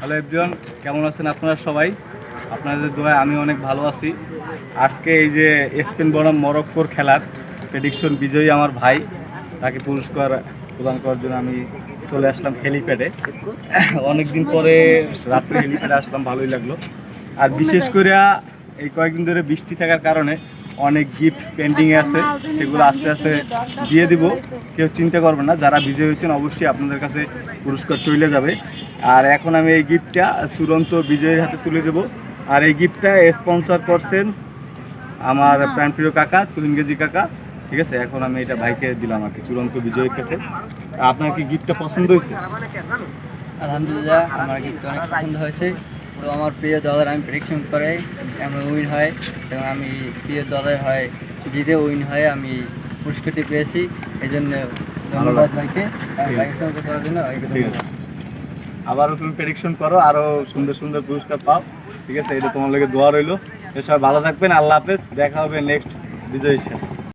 Hello everyone, কেমন আছেন আপনারা সবাই? আপনাদের দোয়ায় আমি অনেক ভালো আছি। আজকে এই যে স্পেন বনাম মরক্কোর খেলার প্রেডিকশন বিজয়ী আমার ভাই, তাকে পুরস্কার প্রদান করার জন্য আমি চলে আসলাম হেলিপ্যাডে। অনেক দিন পরে রাত্রে হেলিপ্যাডে আসলাম, ভালোই লাগলো। আর বিশেষ করে এই কয়েকদিন ধরে বৃষ্টি থাকার কারণে অনেক গিফট পেন্ডিংয়ে আছে, সেগুলো আস্তে আস্তে দিয়ে দিব। কেউ চিন্তা করবেন না, যারা বিজয়ী হয়েছেন অবশ্যই আপনাদের কাছে পুরস্কার চলে যাবে। আর এখন আমি এই গিফটটা চূড়ান্ত বিজয়ীর হাতে তুলে দেব। আর এই গিফটটা স্পন্সর করছেন আমার প্রাণপ্রিয় কাকা তুহিন গেজি কাকা। ঠিক আছে, এখন আমি এটা ভাইকে দিলাম আর কি, চূড়ান্ত বিজয়ীর কাছে। আপনার কি গিফটটা পছন্দ হয়েছে? আলহামদুলিল্লাহ, আমার গিফট অনেক পছন্দ হয়েছে। তো আমার প্রিয় দলের আমি প্রেডিকশন করে আমরা উইন হয়, এবং আমি প্রিয় দলের হয় জিতে উইন হয়ে আমি পুরস্কারটি পেয়েছি। এই জন্য ধন্যবাদ ভাইকে, ভাইকে করার জন্য ভাইকে ধন্যবাদ। আবারও তুমি প্রেডিকশন করো, আরও সুন্দর সুন্দর পুরস্কার পাও। ঠিক আছে, এটা তোমার লোকে দোয়া রইলো। সবাই ভালো থাকবেন, আল্লাহ হাফেজ, দেখা হবে নেক্সট বিজয়ীর সাথে।